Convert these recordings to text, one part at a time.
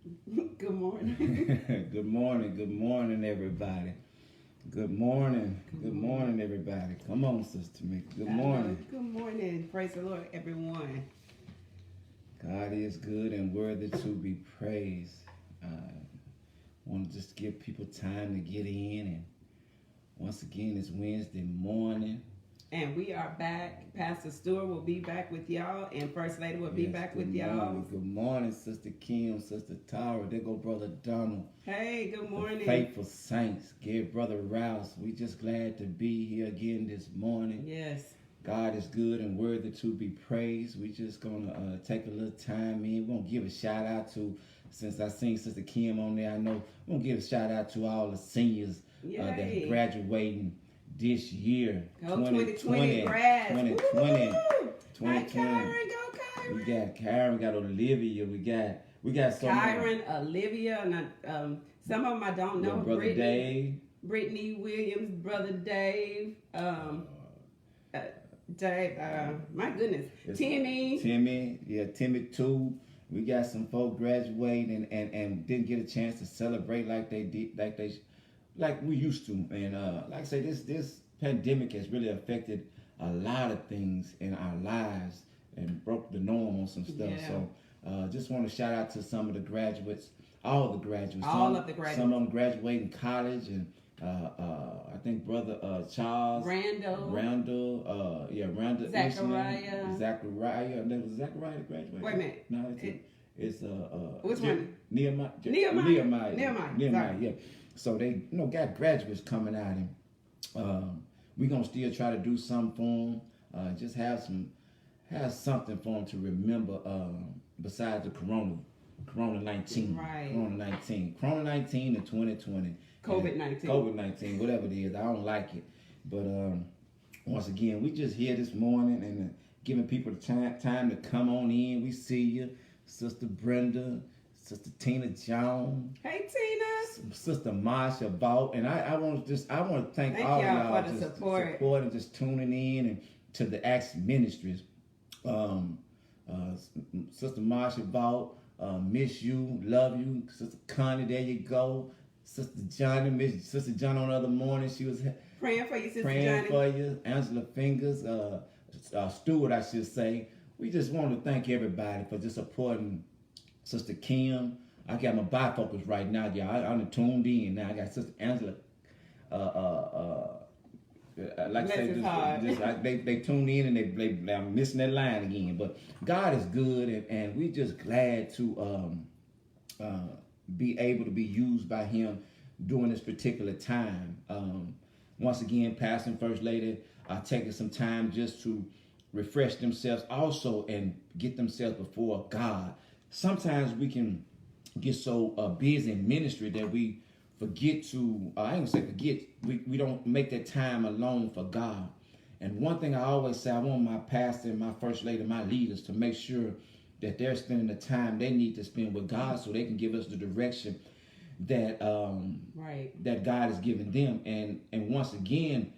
Good morning. Good morning, everybody. Good morning, good morning, everybody. Come on, Sister Tamicka. Good morning. Good morning. Praise the Lord, everyone. God is good and worthy to be praised. I want to just give people time to get in, and once again, it's Wednesday morning. And we are back. Pastor Stewart will be back with y'all, and First Lady will be Yes, back good with y'all. morning. Good morning, Sister Kim, Sister Tara. There go Brother Donald. Hey, good morning. The faithful saints. Give Brother Rouse. We just glad to be here again this morning. Yes. God is good and worthy to be praised. We just gonna take a little time in. We're gonna give a shout out to, since I seen Sister Kim on there, I know we're gonna give a shout out to all the seniors that's graduating this year. Go 2020 grads. 2020. Hi, Kyron, go Kyron. We got Kyron, we got Olivia, we got so Kyron, Olivia, and some of them I don't know. Brother Dave. Brittany Williams, Brother Dave, Dave, my goodness, Timmy, Timmy too. We got some folk graduating and didn't get a chance to celebrate like they did, like we used to. And like I say, this pandemic has really affected a lot of things in our lives and broke the norm on some stuff. Yeah. So just want to shout out to some of the graduates, all the graduates. Some of them graduating college, and I think Brother Charles Randall, Randall, Zachariah, that was Zachariah graduated. Wait a minute, no, it's which one? Nehemiah. Yeah. So they got graduates coming out, and we're gonna still try to do something for them. Just have something for them to remember besides the Corona-19. Right. Corona-19 and 2020. COVID-19, whatever it is. I don't like it. But once again, we just here this morning and giving people the time to come on in. We see you, Sister Brenda, Sister Tina Jones. Hey, Tina. Sister Marsha Bault. And I want to thank all y'all for the just support and just tuning in and to the Acts Ministries. Sister Marsha Bault, miss you, love you. Sister Connie, there you go. Sister Johnny, miss Sister John on the other morning. She was praying for you, Sister praying Johnny. for you. Angela Fingers, Stewart, I should say. We just want to thank everybody for just supporting Sister Kim. I got my bifocals right now, y'all. I'm tuned in now. I got Sister Angela. Like I say, just like they tuned in and I'm missing that line again. But God is good, and we just glad to be able to be used by Him during this particular time. Once again, Pastor and First Lady are taking some time just to refresh themselves also and get themselves before God. Sometimes we can get so busy in ministry that we forget to, I ain't gonna say forget, we don't make that time alone for God. And one thing I always say, I want my pastor and my First Lady, my leaders, to make sure that they're spending the time they need to spend with God so they can give us the direction that that God has given them. And once again,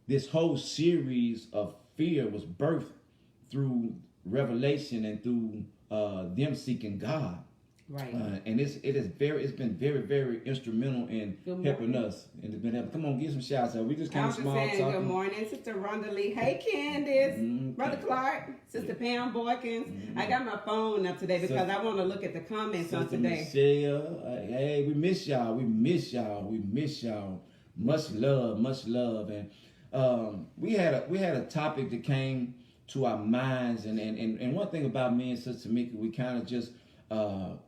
this whole series of fear was birthed through revelation and through them seeking God. Right. And it's been very, very instrumental in helping us. And it's been helping. Come on, give some shouts out. We just kind of small talking. Good morning, Sister Rhonda Lee. Hey, Candace. Brother Clark. Sister Pam Boykins. I got my phone up today because I want to look at the comments on today. Michelle, hey, we miss y'all. We miss y'all. Much love. And we had a topic that came to our minds. And one thing about me and Sister Tamicka, we kind of just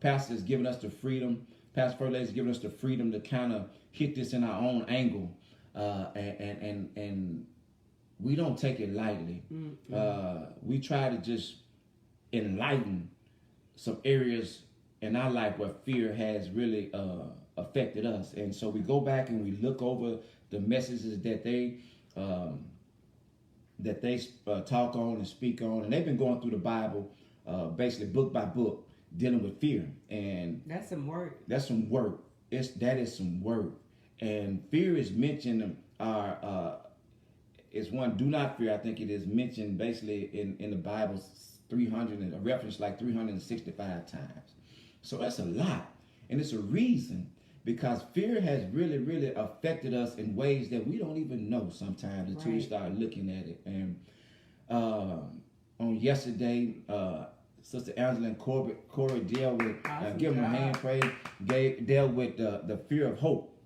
Pastor has given us the freedom. Pastor First Lady has given us the freedom to kind of hit this in our own angle, and we don't take it lightly. We try to just enlighten some areas in our life where fear has really affected us, and so we go back and we look over the messages that they talk on and speak on, and they've been going through the Bible basically book by book, dealing with fear. And that's some work. That is some work. And fear is mentioned is one, do not fear. I think it is mentioned basically in the Bible 365 times. So that's a lot. And it's a reason, because fear has really, really affected us in ways that we don't even know sometimes until we start looking at it. And on yesterday, Sister Angela and Corey dealt with, give them a hand praise, dealt with the fear of hope.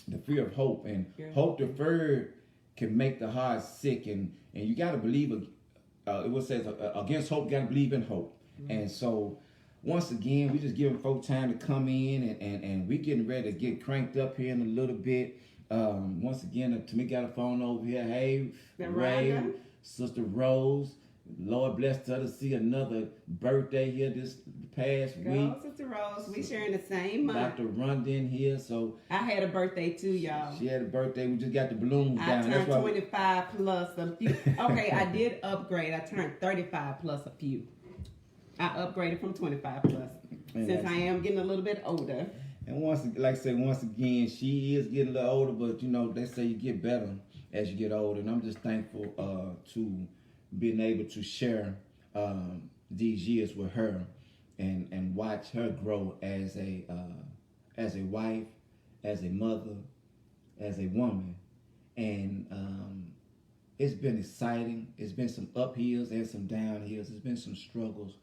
The fear of hope. And hope deferred can make the heart sick. And you got to believe, it was says, against hope, you got to believe in hope. And so, once again, we just giving folks time to come in, and we getting ready to get cranked up here in a little bit. Once again, Tamicka got a phone over here. Hey, Ray, Sister Rose. Lord bless her to see another birthday here this past week. Sister Rose, we sharing the same month. Dr. Rondon here, so I had a birthday too, y'all. She had a birthday. We just got the balloons down. I turned 25 plus a few. Okay, I did upgrade. I turned 35 plus a few. I upgraded from 25 plus since I am getting a little bit older. And once again, she is getting a little older, but you know, they say you get better as you get older. And I'm just thankful to being able to share these years with her and watch her grow as a wife, as a mother, as a woman. And it's been exciting. It's been some uphills and some downhills. It's been some struggles.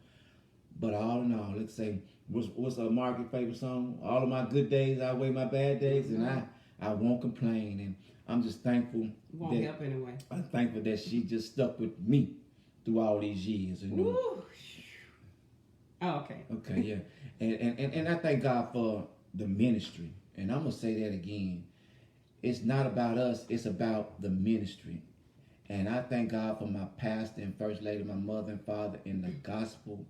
But all in all, let's say, what's our Margaret favorite song? All of my good days outweigh my bad days, and I won't complain. And I'm just thankful. Won't help anyway. I'm thankful that she just stuck with me through all these years. You know? Woo. Oh, okay. Okay, yeah. And I thank God for the ministry. And I'm gonna say that again. It's not about us, it's about the ministry. And I thank God for my pastor and first lady, my mother and father in the gospel.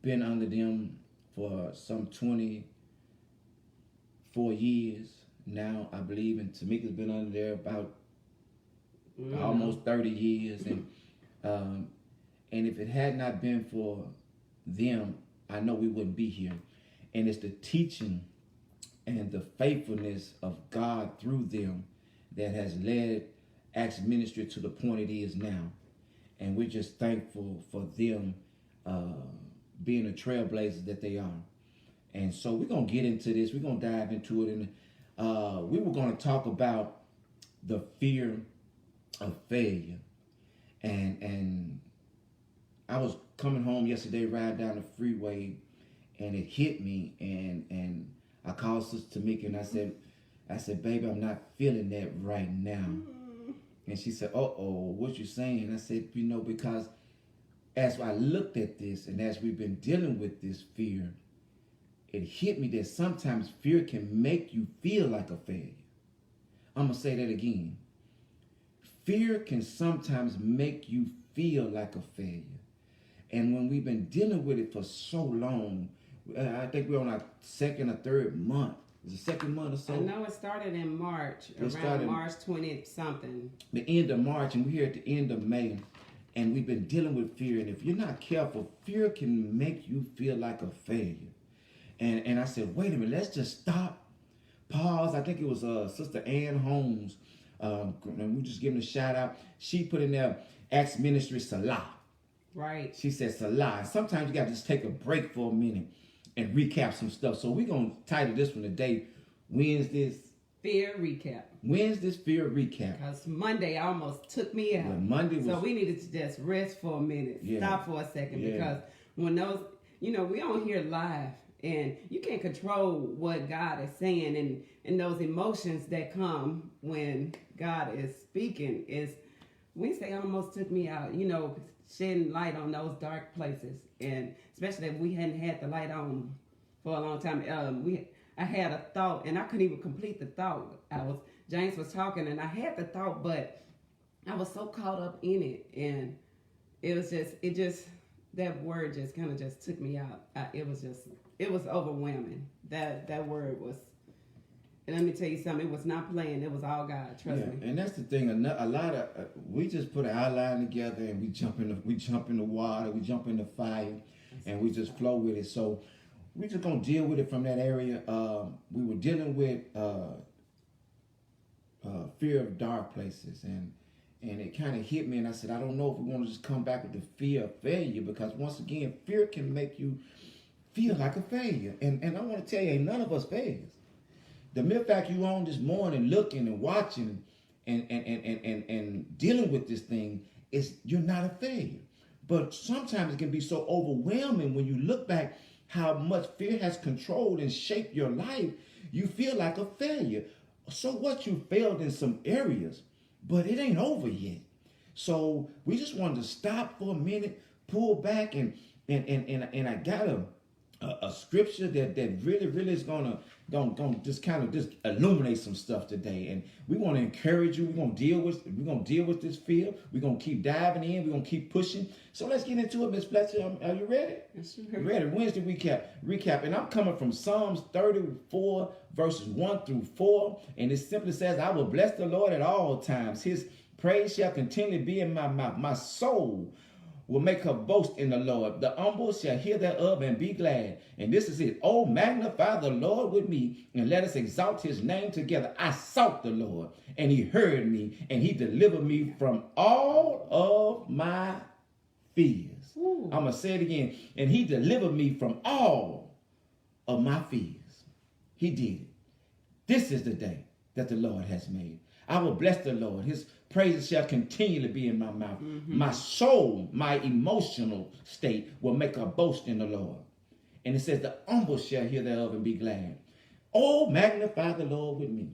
Been under them for some 24 years now, I believe, and Tamicka's been under there about almost 30 years. And if it had not been for them, I know we wouldn't be here. And it's the teaching and the faithfulness of God through them that has led Acts Ministry to the point it is now. And we're just thankful for them being the trailblazers that they are. And so we're going to get into this. We're going to dive into it. And we were going to talk about the fear of failure. And I was coming home yesterday, riding down the freeway, and it hit me. And I called Sister Tamicka, and I said, baby, I'm not feeling that right now. And she said, uh-oh, what you saying? I said, you know, because as I looked at this and as we've been dealing with this fear, it hit me that sometimes fear can make you feel like a failure. I'm going to say that again. Fear can sometimes make you feel like a failure. And when we've been dealing with it for so long, I think we're on our second or third month. Is it second month or so? I know it started in March, around March 20th something. The end of March, and we're here at the end of May. And we've been dealing with fear. And if you're not careful, fear can make you feel like a failure. And I said, wait a minute, let's just stop, pause. I think it was Sister Ann Holmes. And we're just giving a shout out. She put in there, Acts Ministry Salah. Right. She said Salah. Sometimes you got to just take a break for a minute and recap some stuff. So we're going to title this one today, Wednesday's Fear Recap. Wednesday's Fear Recap. Because Monday almost took me out. Yeah, Monday was... So we needed to just rest for a minute. Yeah. Stop for a second. Yeah. Because when those, we on here live. And you can't control what God is saying. And those emotions that come when God is speaking is... Wednesday almost took me out. Shedding light on those dark places. And especially if we hadn't had the light on for a long time. I had a thought, and I couldn't even complete the thought. James was talking, and I had the thought, but I was so caught up in it, and that word just kind of just took me out. It was overwhelming. That word was, and let me tell you something, it was not playing. It was all God. Trust me. And that's the thing. A lot of we just put an outline together, and we jump in the water, we jump in the fire, and we just flow with it. So we're just gonna deal with it from that area. We were dealing with fear of dark places, and it kind of hit me, and I said, I don't know if we want to just come back with the fear of failure, because once again, fear can make you feel like a failure. And I want to tell you, ain't none of us failures. The mere fact you on this morning looking and watching and dealing with this thing is you're not a failure. But sometimes it can be so overwhelming when you look back how much fear has controlled and shaped your life, you feel like a failure. So what, you failed in some areas, but it ain't over yet. So we just wanted to stop for a minute, pull back, and I got a scripture that really is gonna just kind of just illuminate some stuff today. And we want to encourage you. We're gonna deal with this fear. We're gonna keep diving in. We're gonna keep pushing. So let's get into it, Miss Fletcher. Are you ready? Yes, sir. Ready. Wednesday recap. And I'm coming from Psalms 34, verses 1 through 4. And it simply says, I will bless the Lord at all times. His praise shall continually be in my mouth. My soul will make her boast in the Lord. The humble shall hear thereof and be glad. And this is it. Oh, magnify the Lord with me, and let us exalt his name together. I sought the Lord, and he heard me, and he delivered me from all of my fears. Ooh. I'm going to say it again. And he delivered me from all of my fears. He did it. This is the day that the Lord has made. I will bless the Lord. His praises shall continually be in my mouth. Mm-hmm. My soul, my emotional state will make a boast in the Lord. And it says, the humble shall hear thereof and be glad. Oh, magnify the Lord with me.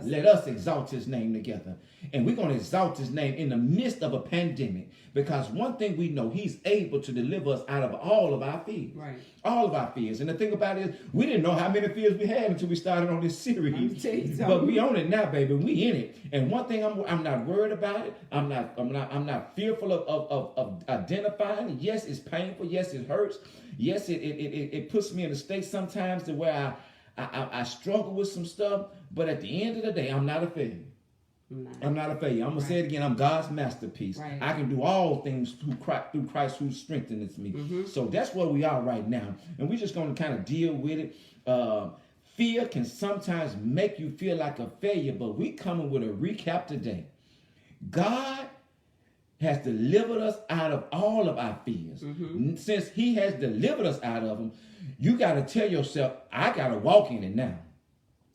Let us exalt his name together. And we're going to exalt his name in the midst of a pandemic. Because one thing we know, he's able to deliver us out of all of our fears. Right. All of our fears. And the thing about it is, we didn't know how many fears we had until we started on this series. But we own it now, baby. We in it. And one thing, I'm not worried about it. I'm not fearful of identifying. Yes, it's painful. Yes, it hurts. Yes, it puts me in a state sometimes to where I struggle with some stuff, but at the end of the day, I'm not a failure. I'm not a failure. I'm going to say it again. I'm God's masterpiece. Right. I can do all things through Christ who strengthens me. Mm-hmm. So that's where we are right now. And we're just going to kind of deal with it. Fear can sometimes make you feel like a failure, but we coming with a recap today. God has delivered us out of all of our fears. Mm-hmm. Since he has delivered us out of them, you got to tell yourself, I got to walk in it now.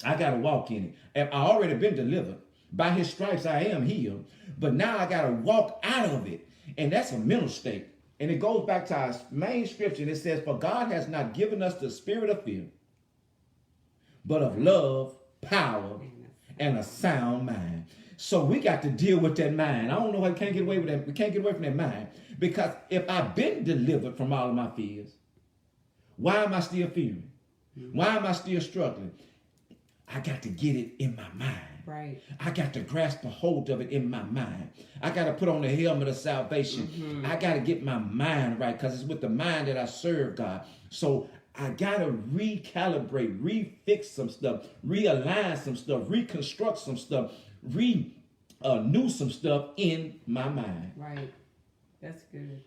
I got to walk in it. And I already been delivered. By his stripes, I am healed. But now I got to walk out of it. And that's a mental state. And it goes back to our main scripture. And it says, for God has not given us the spirit of fear, but of love, power, and a sound mind. So we got to deal with that mind. I don't know why we can't get away with that. We can't get away from that mind. Because if I've been delivered from all of my fears, why am I still fearing? Why am I still struggling? I got to get it in my mind. Right. I got to grasp a hold of it in my mind. I got to put on the helmet of salvation. Mm-hmm. I got to get my mind right, because it's with the mind that I serve God. So I got to recalibrate, refix some stuff, realign some stuff, reconstruct some stuff, renew some stuff in my mind. Right. That's good.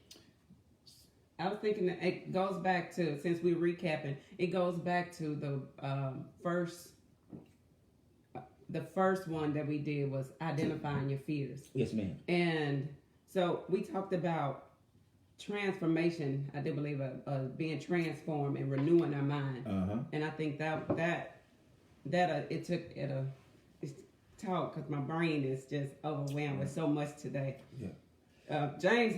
I was thinking that it goes back to, since we're recapping, it goes back to the first one that we did was identifying your fears. Yes, ma'am. And so we talked about transformation. I do believe being transformed and renewing our mind. Uh-huh. And I think it's talk, because my brain is just overwhelmed with so much today. Yeah. James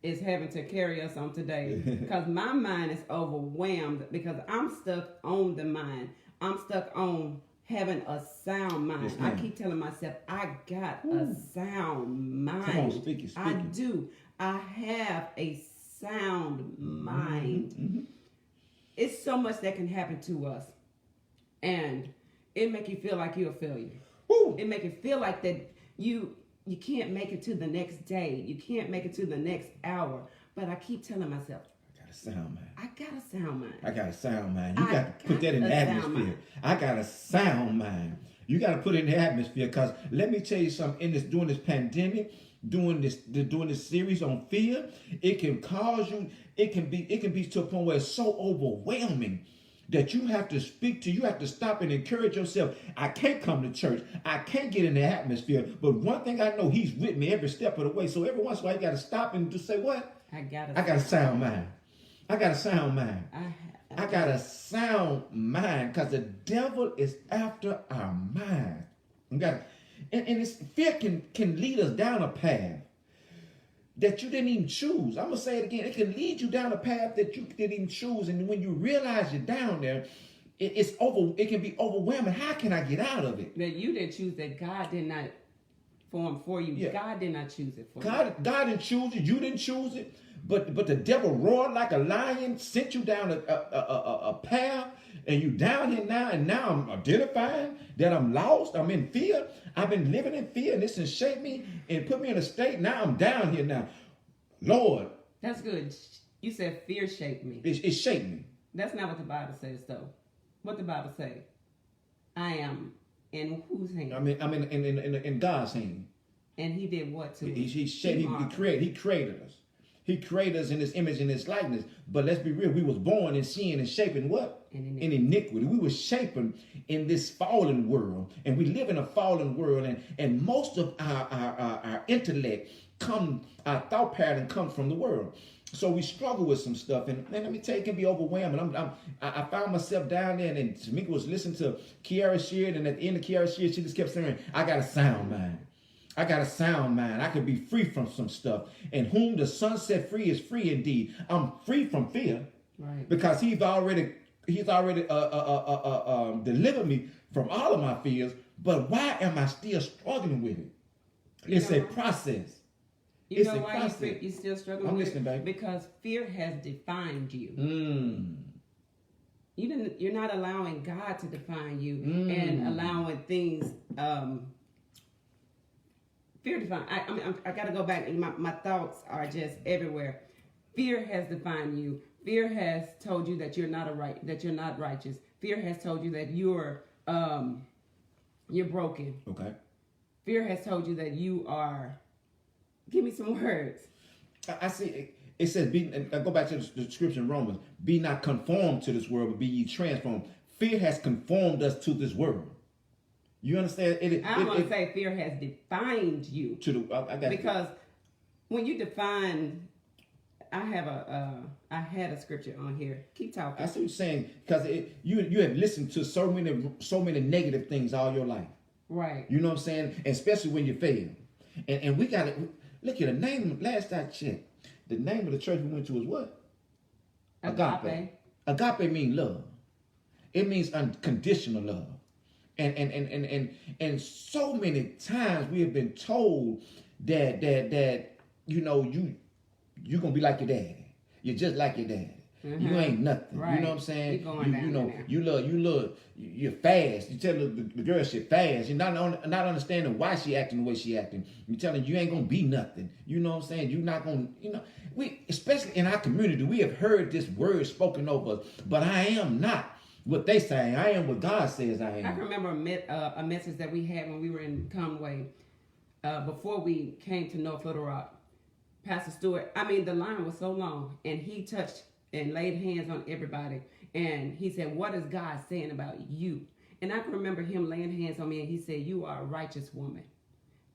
is having to carry us on today because my mind is overwhelmed because I'm stuck on the mind. I'm stuck on having a sound mind. Yes, I keep telling myself, I got a sound mind. Come on, speak it. I do. I have a sound mind. Mm-hmm. It's so much that can happen to us. And it make you feel like you're a failure. Woo. It make you feel like that you can't make it to the next day. You can't make it to the next hour. But I keep telling myself, sound mind. I got a sound mind. I got a sound mind. You got to put that in the atmosphere. I got a sound mind. You got to put it in the atmosphere, because let me tell you something. During this pandemic, doing this series on fear, it can cause you. It can be to a point where it's so overwhelming that you have to you have to stop and encourage yourself. I can't come to church. I can't get in the atmosphere. But one thing I know, he's with me every step of the way. So every once in a while, you got to stop and just say, what? I got a sound mind. I got a sound mind. I got a sound mind because the devil is after our mind. And fear can lead us down a path that you didn't even choose. I'm going to say it again. It can lead you down a path that you didn't even choose. And when you realize you're down there, it can be overwhelming. How can I get out of it? That you didn't choose, that God did not form for you. Yeah. God did not choose it for you. God didn't choose it. You didn't choose it. But the devil roared like a lion, sent you down a path, and you down here now, and now I'm identifying that I'm lost. I'm in fear. I've been living in fear, and this has shaped me and put me in a state. Now I'm down here now. Lord. That's good. You said fear shaped me. It shaped me. That's not what the Bible says, though. What the Bible say? I am in whose hand? I'm in God's hand. And He did what to us? He created us. He created us in His image and His likeness. But let's be real, we was born in sin and shaping what? In iniquity. We were shaping in this fallen world. And we live in a fallen world. And most of our intellect, our thought pattern comes from the world. So we struggle with some stuff. And man, let me tell you, it can be overwhelming. I found myself down there, and Tamicka was listening to Kiara Sheard. And at the end of Kiara Sheard, she just kept saying, I got a sound mind. I got a sound mind. I can be free from some stuff. And whom the Son set free is free indeed. I'm free from fear, right? Because He's already delivered me from all of my fears. But why am I still struggling with it? It's a process. You know why you're still struggling with it? Baby. Because fear has defined you. You're not allowing God to define you and allowing things. Fear defined. I got to go back. My thoughts are just everywhere. Fear has defined you. Fear has told you that you're not righteous. Fear has told you that you're broken. Okay. Fear has told you that you are. Give me some words. I see. It says, go back to the scripture in Romans. Be not conformed to this world, but be ye transformed. Fear has conformed us to this world. You understand? I'm going to say fear has defined you. Because when you define, I had a scripture on here. Keep talking. I see what you're saying. Because you have listened to so many negative things all your life. Right. You know what I'm saying? And especially when you fail. And we got to, look at the name, last I checked, the name of the church we went to is what? Agape. Agape means love. It means unconditional love. And so many times we have been told that you're gonna be like your daddy. You're just like your daddy. Mm-hmm. You ain't nothing. Right. You know what I'm saying? You're fast. You tell the girl she fast. You're not understanding why she acting the way she acting. You telling you ain't gonna be nothing. You know what I'm saying? You're not gonna, we, especially in our community, we have heard this word spoken over us, but I am not what they say. I am what God says I am. I can remember a message that we had when we were in Conway, before we came to North Little Rock. Pastor Stewart, the line was so long, and he touched and laid hands on everybody. And he said, what is God saying about you? And I can remember him laying hands on me, and he said, you are a righteous woman.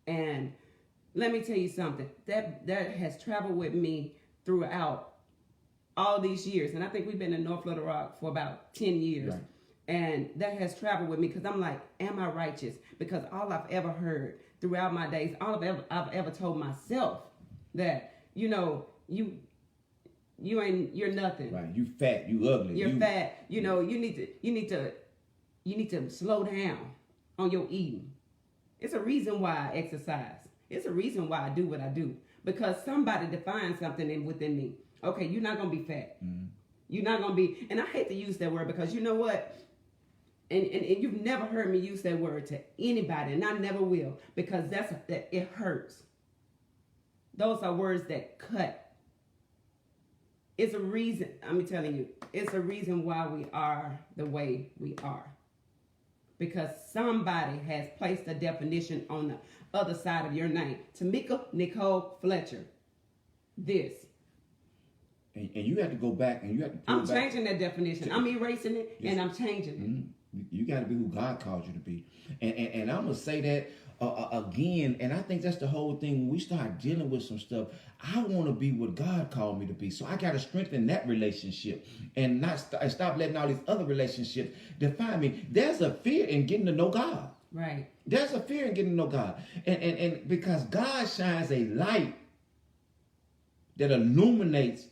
And let me tell you something, that has traveled with me throughout all these years. And I think we've been in North Little Rock for about 10 years. Right. And that has traveled with me because I'm like, am I righteous? Because all I've ever heard throughout my days, all I've ever told myself that, you're nothing. Right. You fat, you ugly. You're fat. You need to slow down on your eating. It's a reason why I exercise. It's a reason why I do what I do. Because somebody defines something within me. Okay, you're not going to be fat. Mm-hmm. You're not going to be, and I hate to use that word because you know what? And you've never heard me use that word to anybody, and I never will, because it hurts. Those are words that cut. It's a reason, I'm telling you, it's a reason why we are the way we are. Because somebody has placed a definition on the other side of your name. Tamicka Nicole Fletcher. This. And you have to go back and you have to pull I'm changing that definition. I'm erasing it and I'm changing it. You got to be who God calls you to be. And I'm going to say that again, and I think that's the whole thing. When we start dealing with some stuff, I want to be what God called me to be. So I got to strengthen that relationship and not stop letting all these other relationships define me. There's a fear in getting to know God. Right. There's a fear in getting to know God. And because God shines a light that illuminates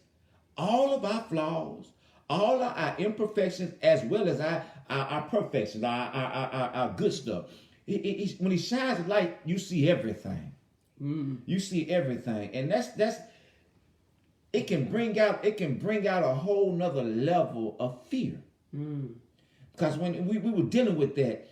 all of our flaws, all of our imperfections, as well as our perfections, our good stuff. When he shines a light, you see everything. You see everything, and that's it can bring out a whole nother level of fear. Because when we were dealing with that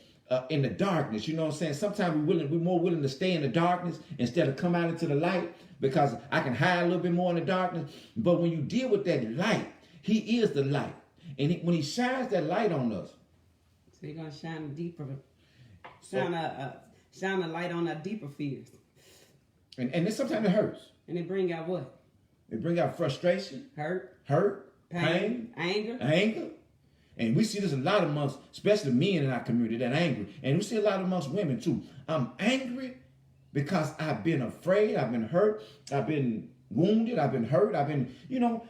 in the darkness, you know what I'm saying? Sometimes we're more willing to stay in the darkness instead of come out into the light, because I can hide a little bit more in the darkness. But when you deal with that light, he is the light, and when he shines that light on us, so you're gonna shine deeper, shine a light on our deeper fears. And then sometimes it hurts. And it bring out what? It bring out frustration, hurt, pain, anger. And we see this a lot amongst, especially men in our community, that angry. And we see a lot amongst women too. I'm angry because I've been afraid, I've been hurt, I've been wounded, I've been hurt, I've been,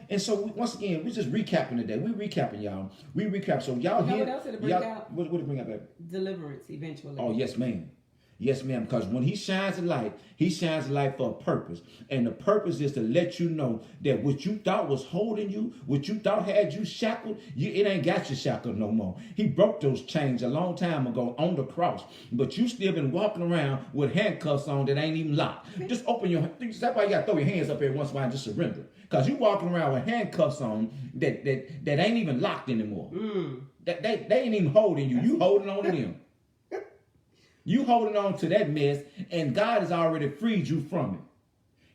and so once again, we're just recapping today. We're recapping, y'all. We recap. So y'all hear. What else did it bring out? What did it bring out, baby? Deliverance eventually. Oh, yes, ma'am. Yes, ma'am, because when he shines a light, he shines a light for a purpose. And the purpose is to let you know that what you thought was holding you, what you thought had you shackled, it ain't got you shackled no more. He broke those chains a long time ago on the cross. But you still been walking around with handcuffs on that ain't even locked. Just open your hands. That's why you got to throw your hands up every once in a while and just surrender. Because you walking around with handcuffs on that ain't even locked anymore. They ain't even holding you. You holding on to them. You holding on to that mess, and God has already freed you from it.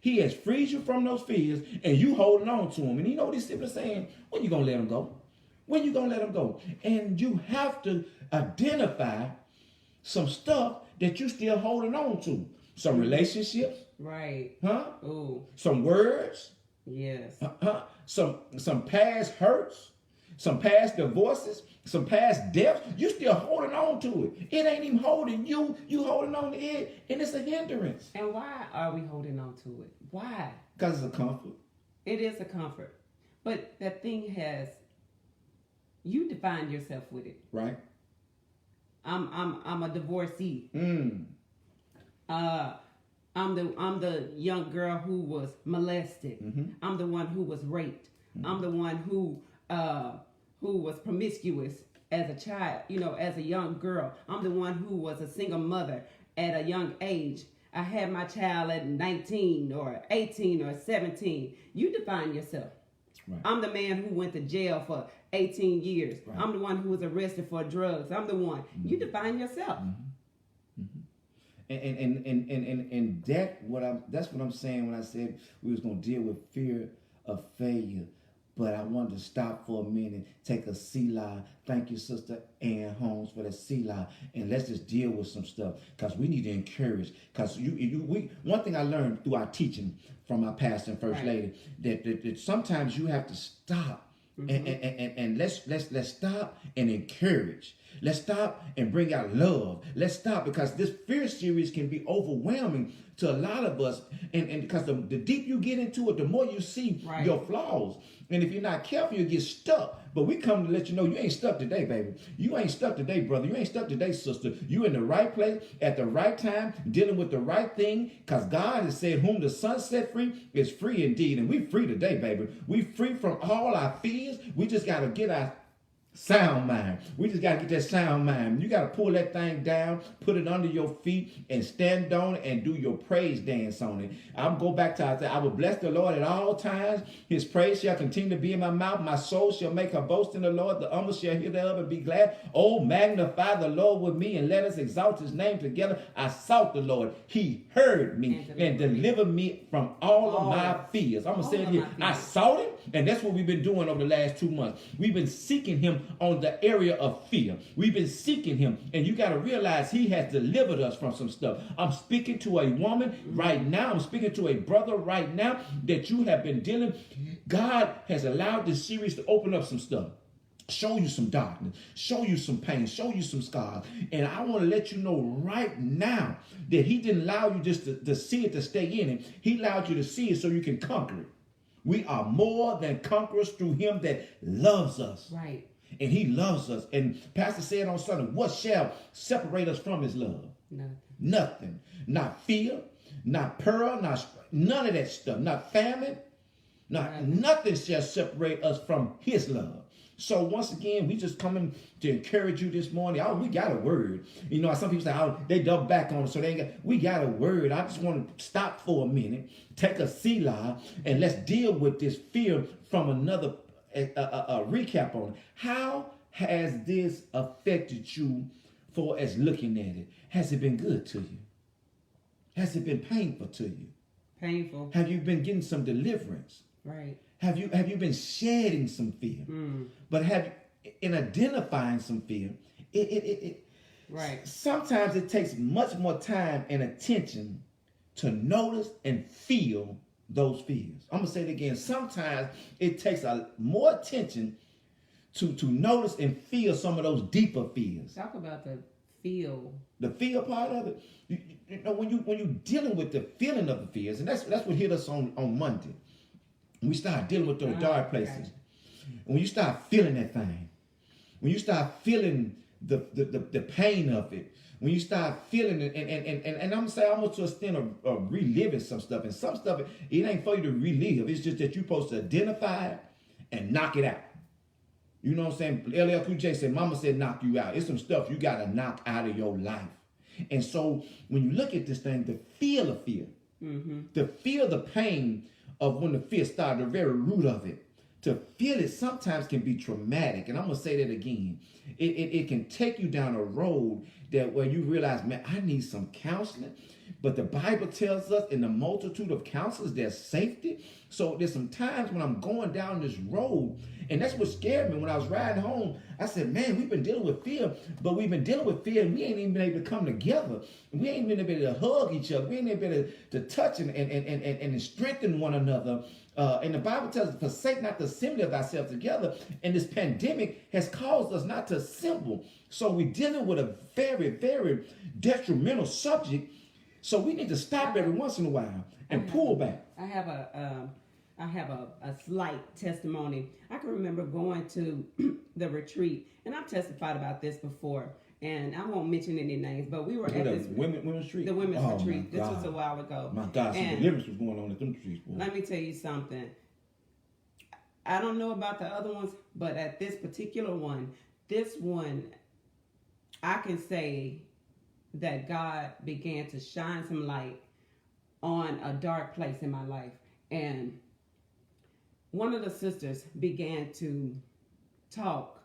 He has freed you from those fears, and you holding on to them. And you know what he's simply saying? When you going to let them go? When you going to let them go? And you have to identify some stuff that you still holding on to. Some relationships. Right. Huh? Ooh. Some words. Yes. Some past hurts. Some past divorces, some past deaths, you still holding on to it. It ain't even holding you. You holding on to it, and it's a hindrance. And why are we holding on to it? Why? Because it's a comfort. It is a comfort. But that thing you define yourself with it. Right. I'm a divorcee. I'm the young girl who was molested. I'm the one who was raped. I'm the one who was promiscuous as a child, as a young girl. I'm the one who was a single mother at a young age. I had my child at 19 or 18 or 17. You define yourself. Right. I'm the man who went to jail for 18 years. Right. I'm the one who was arrested for drugs. I'm the one. You define yourself. And that's what I'm saying when I said we was going to deal with fear of failure. But I wanted to stop for a minute, take a Selah. Thank you, Sister Ann Holmes, for that Selah. And let's just deal with some stuff, because we need to encourage. Because one thing I learned through our teaching from our pastor and first lady, that sometimes you have to stop and let's stop and encourage. Let's stop and bring out love. Let's stop, because this fear series can be overwhelming to a lot of us. And because the deep you get into it, the more you see your flaws. And if you're not careful, you get stuck. But we come to let you know you ain't stuck today, baby. You ain't stuck today, brother. You ain't stuck today, sister. You in the right place at the right time, dealing with the right thing, because God has said, whom the Son set free is free indeed. And we free today, baby. We free from all our fears. We just got to get our sound mind. We just got to get that sound mind. You got to pull that thing down, put it under your feet, and stand on it and do your praise dance on it. I'll go back to I will bless the Lord at all times. His praise shall continue to be in my mouth. My soul shall make her boast in the Lord. The humble shall hear thereof and be glad. Oh, magnify the Lord with me, and let us exalt his name together. I sought the Lord. He heard me and delivered me from all of my fears. I'm going to say it here. I sought him, and that's what we've been doing over the last 2 months. We've been seeking him on the area of fear. We've been seeking him, and you got to realize he has delivered us from some stuff. I'm speaking to a woman right now. I'm speaking to a brother right now that you have been dealing. God has allowed this series to open up some stuff. show you some darkness, show you some pain, show you some scars. And I want to let you know right now that he didn't allow you just to see it, to stay in it. He allowed you to see it so you can conquer it. We are more than conquerors through him that loves us. Right. And he loves us. And Pastor said on Sunday, what shall separate us from his love? Nothing. Nothing. Not fear, not peril, none of that stuff. Not famine. Nothing shall separate us from his love. So once again, we just coming to encourage you this morning. Oh, we got a word. You know, some people say, oh, they double back on it, so they ain't got. We got a word. I just want to stop for a minute, take a Selah, and let's deal with this fear from another a recap on it. How has this affected you for as looking at it? Has it been good to you? Has it been painful to you? Painful. Have you been getting some deliverance? Right. Have you been shedding some fear? But in identifying some fear, right. Sometimes it takes much more time and attention to notice and feel those fears. I'm gonna say it again. Sometimes it takes more attention to notice and feel some of those deeper fears. Talk about the feel. The feel part of it. You know, when you're dealing with the feeling of the fears, and that's what hit us on Monday. We start dealing with those dark places. Gotcha. When you start feeling that thing, when you start feeling the pain of it, when you start feeling it, and I'm gonna say almost to a extent of reliving some stuff, and some stuff it ain't for you to relive. It's just that you're supposed to identify it and knock it out. You know what I'm saying? LL Cool J said, "Mama said knock you out." It's some stuff you gotta knock out of your life. And so when you look at this thing, the feel of fear, to feel the pain of when the fear started, the very root of it, to feel it sometimes can be traumatic. And I'm going to say that again. It can take you down a road that where you realize, man, I need some counseling. But the Bible tells us in the multitude of counselors, there's safety. So there's some times when I'm going down this road, and that's what scared me when I was riding home. I said, man, we've been dealing with fear, but we've been dealing with fear and we ain't even been able to come together. We ain't been able to hug each other. We ain't been able to touch and strengthen one another. And the Bible tells us, forsake not the assembly of ourselves together. And this pandemic has caused us not to assemble. So we're dealing with a very, very detrimental subject. So we need to stop every once in a while and pull back. I have a slight testimony. I can remember going to the retreat, and I've testified about this before, and I won't mention any names, but we were at this women's retreat. The women's retreat. This was a while ago. My God, some deliverance was going on at them retreats. Let me tell you something. I don't know about the other ones, but at this particular one, I can say that God began to shine some light on a dark place in my life. And one of the sisters began to talk.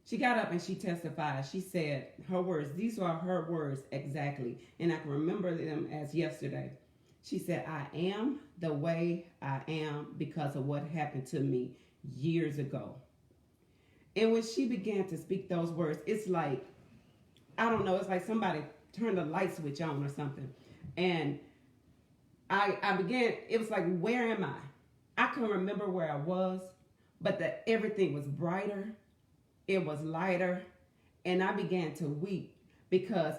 She got up and she testified. She said her words, these are her words exactly, and I can remember them as yesterday. She said, I am the way I am because of what happened to me years ago. And when she began to speak those words, it's like, I don't know, it's like somebody turned a light switch on or something. And I began, it was like, where am I? I couldn't remember where I was, but everything was brighter. It was lighter. And I began to weep because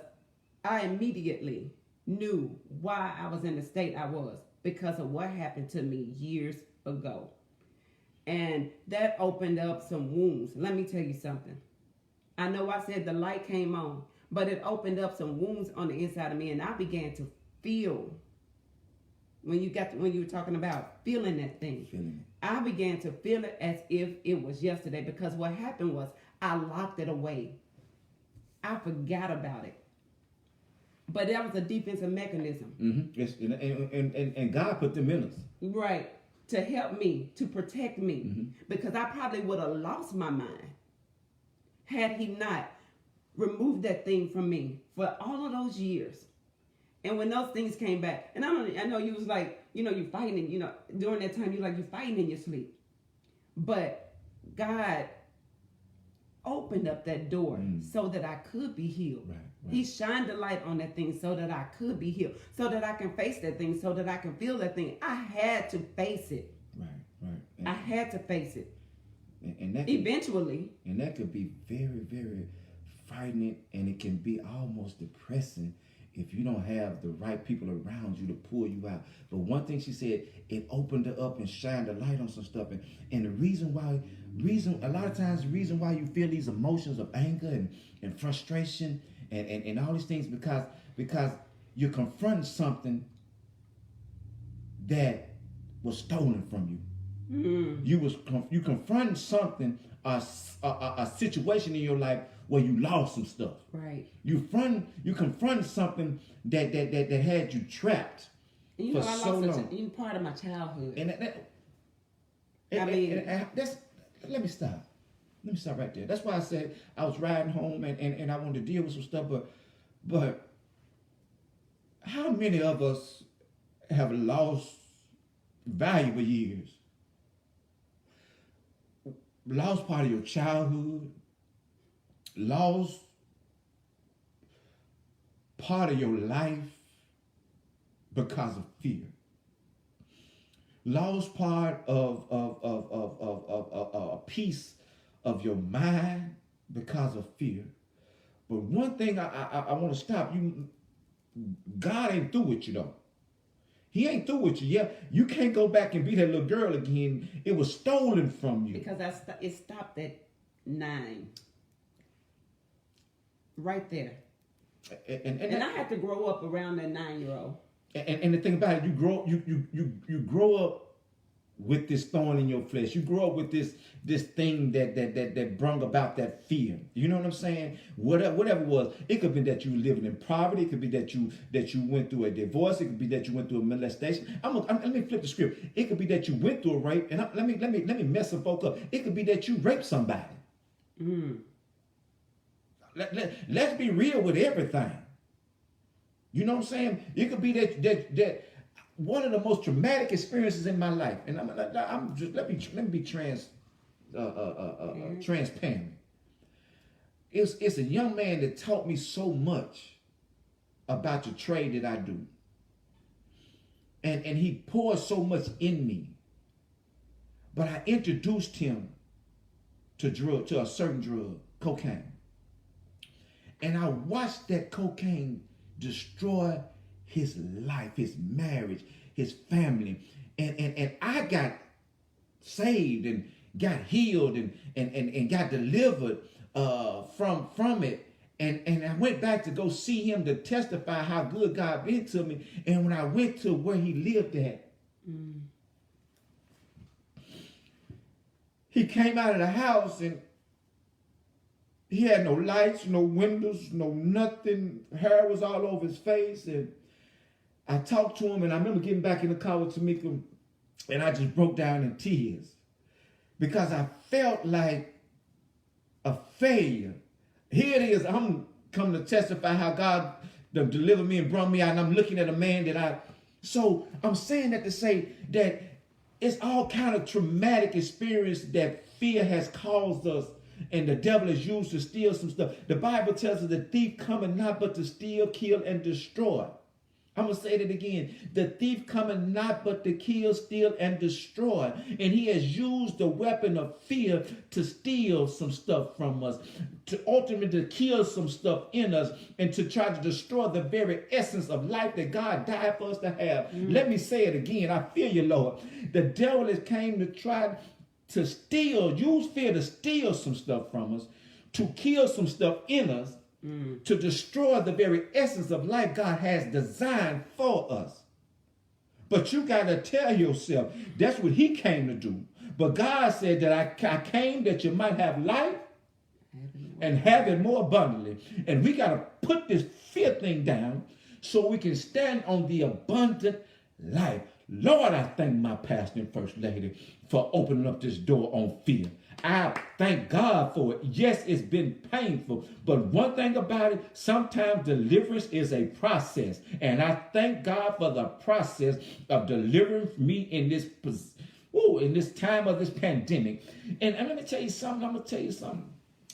I immediately knew why I was in the state I was, because of what happened to me years ago. And that opened up some wounds. Let me tell you something. I know I said the light came on, but it opened up some wounds on the inside of me, and I began to feel. When you were talking about feeling that thing, I began to feel it as if it was yesterday, because what happened was I locked it away. I forgot about it. But that was a defensive mechanism. Mm-hmm. And God put them in us. Right. To help me, to protect me. Because I probably would have lost my mind had he not removed that thing from me for all of those years. And when those things came back, and I know you was like, you're fighting, during that time, you're fighting in your sleep. But God opened up that door so that I could be healed. Right. He shined the light on that thing so that I could be healed, so that I can face that thing, so that I can feel that thing. I had to face it. Right. I had to face it. And that eventually. And that could be very, very frightening, and it can be almost depressing if you don't have the right people around you to pull you out. But one thing she said, it opened her up and shined a light on some stuff. And the reason why, a lot of times, the reason why you feel these emotions of anger and frustration and all these things, because you're confronting something that was stolen from you. You confronting something, a situation in your life where you lost some stuff. Right. You confronted something that had you trapped for so long. Part of my childhood. Let me stop. Let me stop right there. That's why I said I was riding home and I wanted to deal with some stuff, but how many of us have lost valuable years? Lost part of your childhood, lost part of your life because of fear, lost part of a piece of your mind because of fear. But one thing I want to stop you, God ain't through with you though. He ain't through with you. Yeah, you can't go back and be that little girl again. It was stolen from you. Because it stopped at 9. Right there. And I had to grow up around that 9-year-old. And the thing about it, you grow up with this thorn in your flesh. You grow up with this thing that brought about that fear. You know what I'm saying? Whatever it was, it could be that you living in poverty. It could be that you went through a divorce. It could be that you went through a molestation. Let me flip the script. It could be that you went through a rape. And let me mess some folk up. It could be that you raped somebody. Let's be real with everything. You know what I'm saying? It could be that one of the most traumatic experiences in my life, and let me be transparent. It's a young man that taught me so much about the trade that I do, and he poured so much in me. But I introduced him to a certain drug, cocaine, and I watched that cocaine destroy his life, his marriage, his family. And I got saved and got healed and got delivered from it. And I went back to go see him to testify how good God been to me. And when I went to where he lived at, he came out of the house and he had no lights, no windows, no nothing. Hair was all over his face. And I talked to him, and I remember getting back in the car with Tamicka, and I just broke down in tears because I felt like a failure. Here it is. I'm coming to testify how God delivered me and brought me out, and I'm looking at a man So I'm saying that to say that it's all kind of traumatic experience that fear has caused us. And the devil is used to steal some stuff. The Bible tells us the thief cometh not but to steal, kill, and destroy. I'm going to say that again. The thief cometh not but to kill, steal, and destroy. And he has used the weapon of fear to steal some stuff from us, to ultimately to kill some stuff in us, and to try to destroy the very essence of life that God died for us to have. Let me say it again. I feel you, Lord. The devil has came to try to use fear to steal some stuff from us, to kill some stuff in us, to destroy the very essence of life God has designed for us. But you got to tell yourself, that's what he came to do. But God said that I came that you might have life and have it more abundantly. And we got to put this fear thing down so we can stand on the abundant life. Lord, I thank my pastor and first lady for opening up this door on fear. I thank God for it. Yes, it's been painful, but one thing about it, sometimes deliverance is a process. And I thank God for the process of delivering me in this time of this pandemic. And let me tell you something.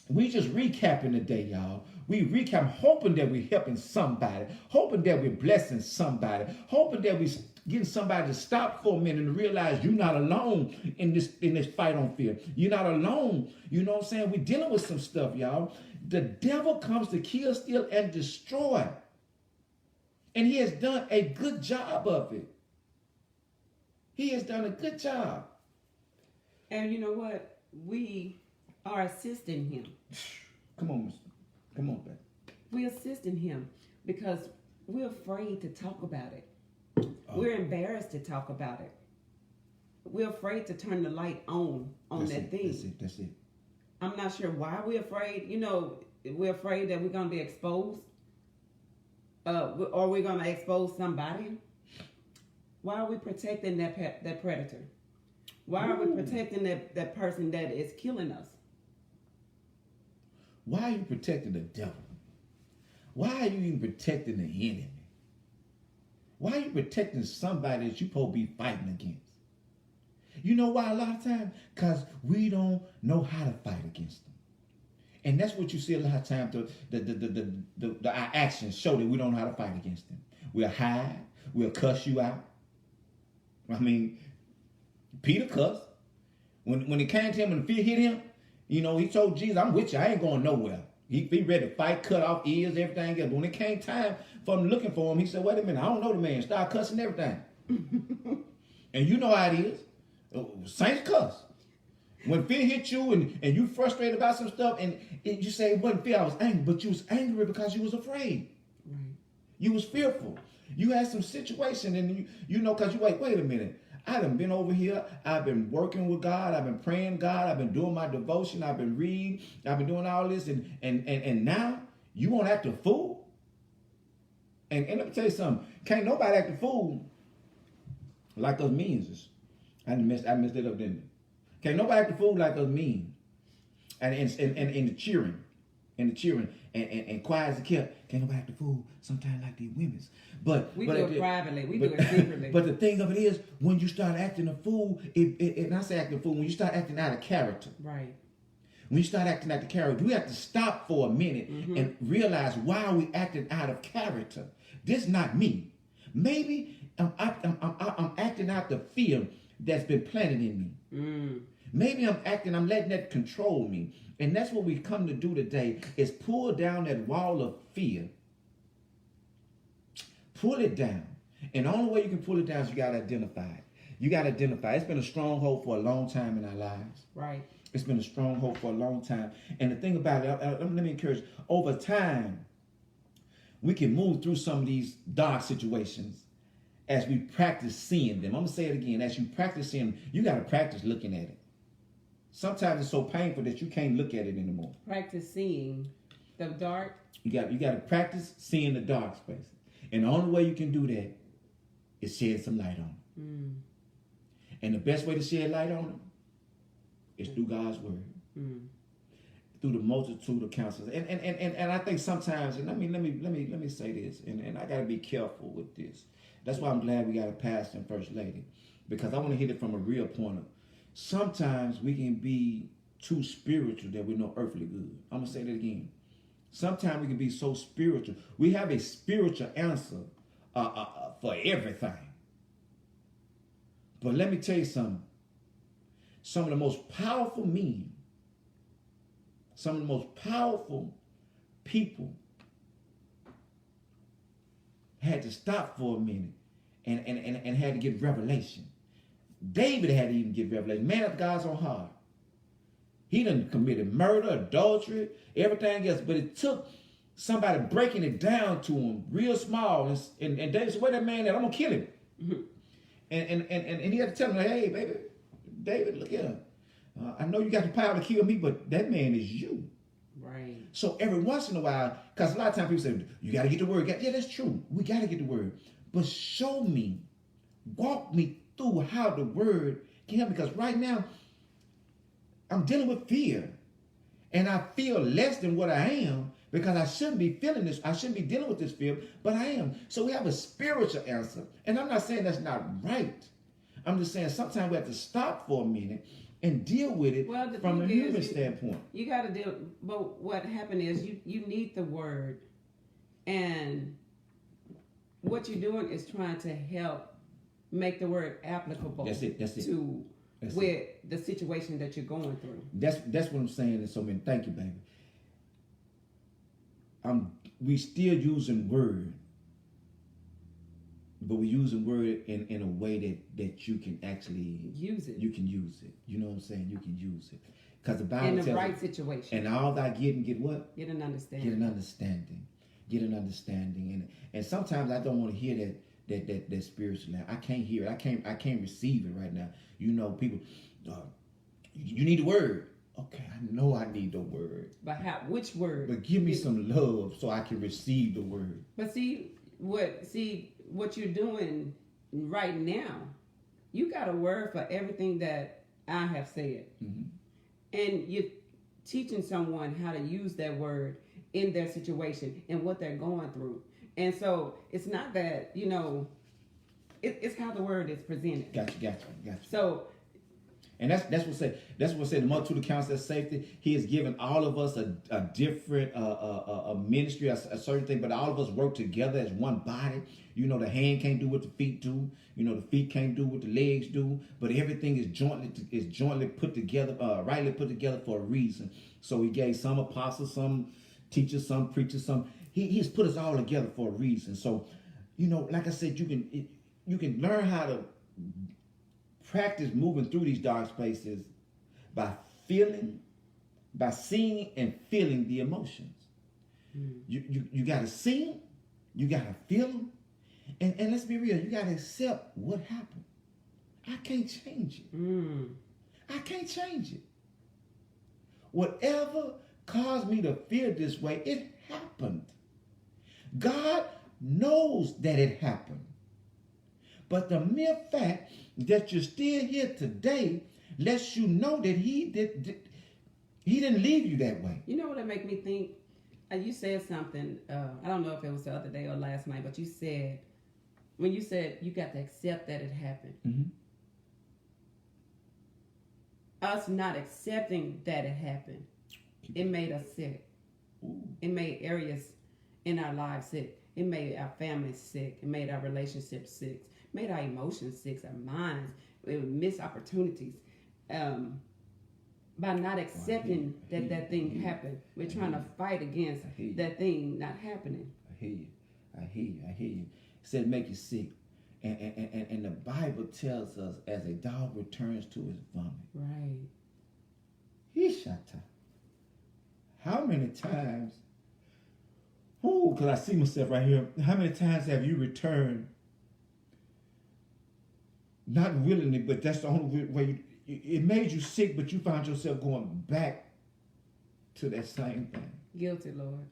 We just recapping today, y'all. We recap, hoping that we're helping somebody, hoping that we're blessing somebody, hoping that we're getting somebody to stop for a minute and realize you're not alone in this fight on fear. You're not alone. You know what I'm saying? We're dealing with some stuff, y'all. The devil comes to kill, steal, and destroy. And he has done a good job of it. He has done a good job. And you know what? We are assisting him. Come on, mister. Come on, baby. We're assisting him because we're afraid to talk about it. Oh. We're embarrassed to talk about it. We're afraid to turn the light on that thing. That's it. I'm not sure why we're afraid. You know, we're afraid that we're going to be exposed. Or we're going to expose somebody. Why are we protecting that predator? Why are we protecting that person that is killing us? Why are you protecting the devil? Why are you even protecting the enemy? Why are you protecting somebody that you're supposed to be fighting against? You know why a lot of times? Because we don't know how to fight against them. And that's what you see a lot of times. Our actions show that we don't know how to fight against them. We'll hide. We'll cuss you out. I mean, Peter cussed. When it came to him and the fear hit him, you know, he told Jesus, I'm with you. I ain't going nowhere. He ready to fight, cut off ears, everything else. But when it came time for him looking for him, he said, wait a minute, I don't know the man. Start cussing everything. And you know how it is. Saints cuss. When fear hit you and you frustrated about some stuff and you say it wasn't fear, I was angry. But you was angry because you was afraid. Right. You was fearful. You had some situation and you know, because you wait a minute. I done been over here. I've been working with God. I've been praying God. I've been doing my devotion. I've been reading. I've been doing all this. And now you won't act a fool? And let me tell you something. Can't nobody act a fool like us means. I messed it up, didn't I? Can't nobody act a fool like us mean. And in the cheering. And quiet as a kept. Can't nobody act a fool sometimes like these women's. But we do it privately. We do it secretly. But the thing of it is, when you start acting a fool, and I say acting a fool, when you start acting out of character. Right. When you start acting out of character, we have to stop for a minute and realize why are we acting out of character. This is not me. Maybe I'm acting out the fear that's been planted in me. Maybe I'm letting that control me. And that's what we come to do today is pull down that wall of fear. Pull it down. And the only way you can pull it down is you got to identify it. You got to identify. It's been a stronghold for a long time in our lives. Right. It's been a stronghold for a long time. And the thing about it, let me encourage, over time, we can move through some of these dark situations as we practice seeing them. I'm going to say it again. As you practice seeing them, you got to practice looking at it. Sometimes it's so painful that you can't look at it anymore. Practice seeing the dark. You got to practice seeing the dark spaces. And the only way you can do that is shed some light on them. And the best way to shed light on them is through God's word. Through the multitude of counselors. And I think sometimes, and let me say this, and I got to be careful with this. That's why I'm glad we got a pastor and first lady, because I want to hit it from a real point of. Sometimes we can be too spiritual that we're no earthly good. I'm going to say that again. Sometimes we can be so spiritual. We have a spiritual answer for everything. But let me tell you something. Some of the most powerful men, some of the most powerful people had to stop for a minute and had to get revelation. David had to even get revelation. Man of God's own heart. He done committed murder, adultery, everything else. But it took somebody breaking it down to him real small. And David said, wait that man at? I'm going to kill him. And he had to tell him, like, hey, baby, David, look at him. I know you got the power to kill me, but that man is you. Right. So every once in a while, because a lot of times people say, you got to get the word. Yeah, that's true. We got to get the word. But show me, walk me through how the word can help me. Because right now, I'm dealing with fear. And I feel less than what I am because I shouldn't be feeling this. I shouldn't be dealing with this fear, but I am. So we have a spiritual answer. And I'm not saying that's not right. I'm just saying sometimes we have to stop for a minute and deal with it from a human standpoint. You got to deal. But what happened is you need the word. And what you're doing is trying to help make the word applicable. That's it. To with the situation that you're going through. That's what I'm saying. And so many. Thank you, baby. We still using word, but we're using word in a way that you can actually use it. You can use it. You know what I'm saying? You can use it. Because the Bible tells in the right situation. And all thy getting, get what? Get an understanding. Get an understanding. Get an understanding. And sometimes I don't want to hear that spiritual. I can't hear it. I can't receive it right now. You know, people, you need the word. Okay, I know I need the word. But which word? But give me some love so I can receive the word. But see what you're doing right now. You got a word for everything that I have said. Mm-hmm. And you're teaching someone how to use that word in their situation and what they're going through. And so it's not that, you know, it's how the word is presented. Gotcha. So, and that's what said. That's what said. The multitude of counts as safety. He has given all of us a different a ministry, a certain thing, but all of us work together as one body. You know, the hand can't do what the feet do. You know, the feet can't do what the legs do. But everything is jointly put together, rightly put together for a reason. So he gave some apostles, some teachers, some preachers, some. He's put us all together for a reason. So, you know, like I said, you can learn how to practice moving through these dark spaces by seeing and feeling the emotions. You got to see them, you got to feel them, and let's be real, you got to accept what happened. I can't change it. I can't change it. Whatever caused me to feel this way, it happened. God knows that it happened. But the mere fact that you're still here today lets you know that he didn't leave you that way. You know what it make me think? You said something, I don't know if it was the other day or last night, but you said, when you said you got to accept that it happened. Mm-hmm. Us not accepting that it happened, it made us sick. Ooh. It made areas in our lives sick. It made our families sick. It made our relationships sick. It made our emotions sick, our minds. It would miss opportunities. By not accepting that thing happened, we're trying to fight against that thing not happening. I hear you. It said make you sick. And the Bible tells us as a dog returns to his vomit. Right. Hishata. How many times, because I see myself right here, how many times have you returned, not willingly, but that's the only way it made you sick, but you found yourself going back to that same thing. Guilty, Lord.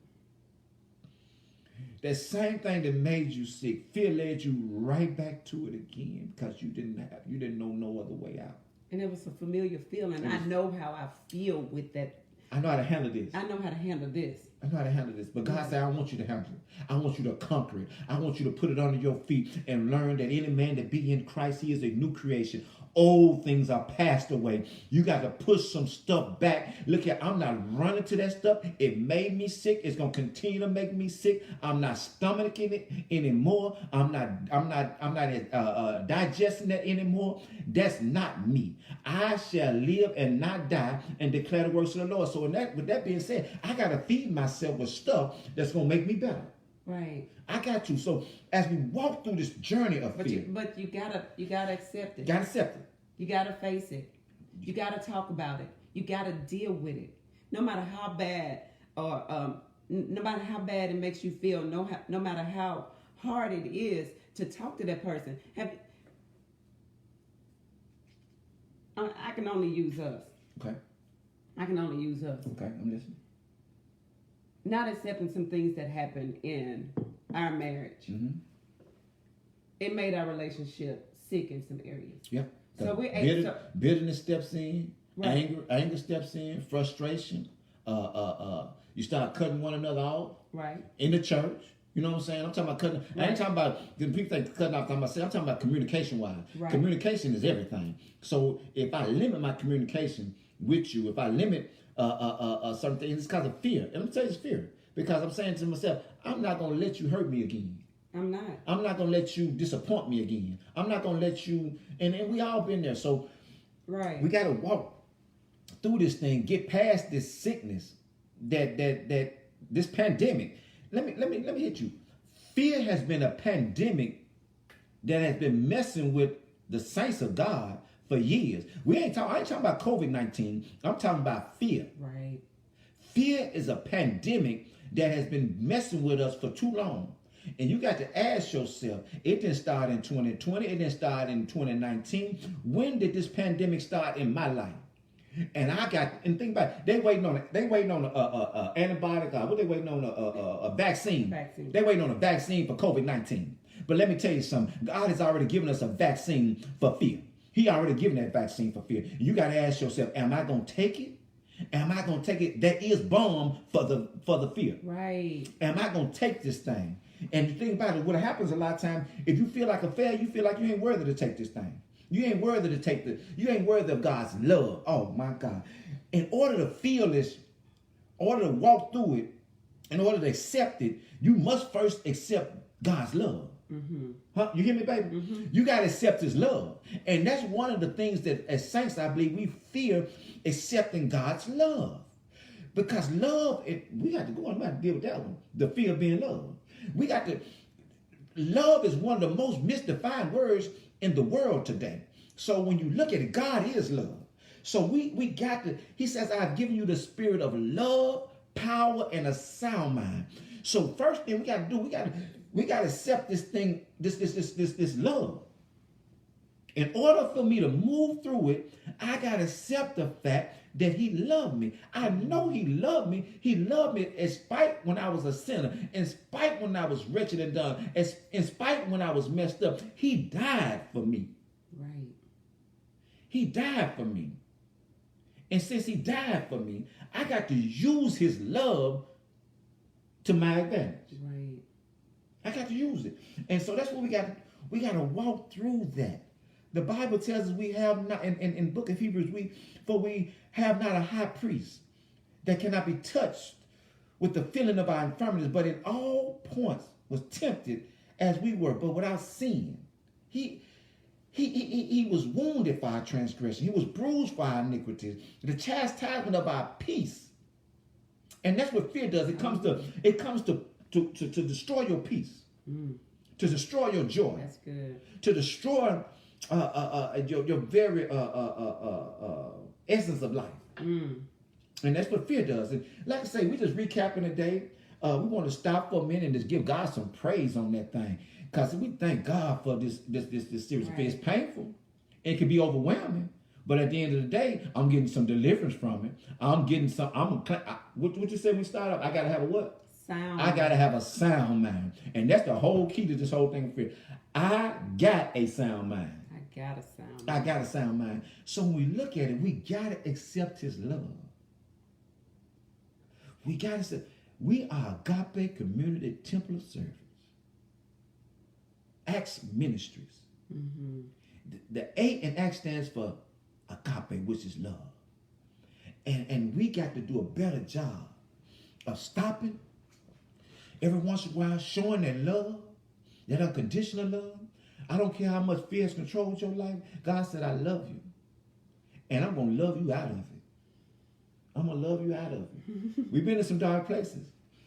That same thing that made you sick, fear led you right back to it again because you didn't know no other way out. And it was a familiar feeling. I know how I feel with that. I know how to handle this. I know how to handle this. I know how to handle this. But God said, I want you to handle it. I want you to conquer it. I want you to put it under your feet and learn that any man that be in Christ, he is a new creation. Old things are passed away. You got to push some stuff back. Look at, I'm not running to that stuff. It made me sick. It's going to continue to make me sick. I'm not stomaching it anymore. I'm not digesting that anymore. That's not me. I shall live and not die and declare the works of the Lord. So with that being said, I got to feed myself with stuff that's going to make me better. Right. I got to. So as we walk through this journey of fear, but you gotta accept it. Gotta accept it. You gotta face it. You gotta talk about it. You gotta deal with it. No matter how bad or no matter how bad it makes you feel. No matter how hard it is to talk to that person. I can only use us. Okay. I can only use us. Okay, I'm listening. Not accepting some things that happened in our marriage. Mm-hmm. It made our relationship sick in some areas. Yep. So bitterness steps in, right. anger steps in, frustration. You start cutting one another off. Right. In the church. You know what I'm saying? I'm talking about cutting. Right. I ain't talking about, people think cutting off. I'm talking about communication wise. Right. Communication is everything. So if I limit my communication with you, if I limit certain things, it's because of fear. And I'm telling you, it's fear. Because I'm saying to myself, I'm not going to let you hurt me again. I'm not. I'm not going to let you disappoint me again. I'm not going to let you, and we all been there. So we got to walk through this thing, get past this sickness, that this pandemic. Let me hit you. Fear has been a pandemic that has been messing with the saints of God for years. I ain't talking about COVID-19. I'm talking about fear. Right. Fear is a pandemic that has been messing with us for too long. And you got to ask yourself, it didn't start in 2020, it didn't start in 2019. When did this pandemic start in my life? And think about it, they waiting on a antibiotic, what they waiting on, a vaccine. They waiting on a vaccine for COVID-19. But let me tell you something, God has already given us a vaccine for fear. He already given that vaccine for fear. You got to ask yourself, am I going to take it? Am I going to take it? That is balm for the fear. Right. Am I going to take this thing? And you think about it, what happens a lot of times, if you feel like a failure, you feel like you ain't worthy to take this thing. You ain't worthy of God's love. Oh my God. In order to feel this, in order to walk through it, in order to accept it, you must first accept God's love. Mm-hmm. Huh? You hear me, baby? Mm-hmm. You got to accept his love. And that's one of the things that as saints, I believe, we fear accepting God's love. Because love, we got to go on about to deal with that one. The fear of being loved. Love is one of the most misdefined words in the world today. So when you look at it, God is love. So we got to, he says, I've given you the spirit of love, power, and a sound mind. So first thing we got to do, we got to accept this thing, this love. In order for me to move through it, I got to accept the fact that he loved me. I know he loved me. He loved me in spite when I was a sinner, in spite when I was wretched and done, in spite when I was messed up. He died for me. Right. He died for me. And since he died for me, I got to use his love to my advantage. Right. I got to use it. And so that's what we got to walk through that. The Bible tells us we have not, in book of Hebrews, we have not a high priest that cannot be touched with the feeling of our infirmities, but in all points was tempted as we were, but without sin. He was wounded for our transgression. He was bruised for our iniquities. The chastisement of our peace. And that's what fear does. It comes to destroy your peace. To destroy your joy. That's good. To destroy your very essence of life. And that's what fear does. And like I say, we just recapping today. We want to stop for a minute and just give God some praise on that thing. Because we thank God for this series of fear. It's painful. It can be overwhelming. But at the end of the day, I'm getting some deliverance from it. I'm getting some, what you said when we started off? I got to have a what? Sound. I got to have a sound mind. And that's the whole key to this whole thing of fear. I got a sound mind. I got a sound mind. So when we look at it, we got to accept his love. We got to say, we are Agape Community Temple of Service. Acts Ministries. Mm-hmm. The A in Acts stands for agape, which is love. And we got to do a better job of stopping every once in a while, showing that love, that unconditional love. I don't care how much fear has controlled your life. God said, I love you. And I'm going to love you out of it. I'm going to love you out of it. We've been in some dark places.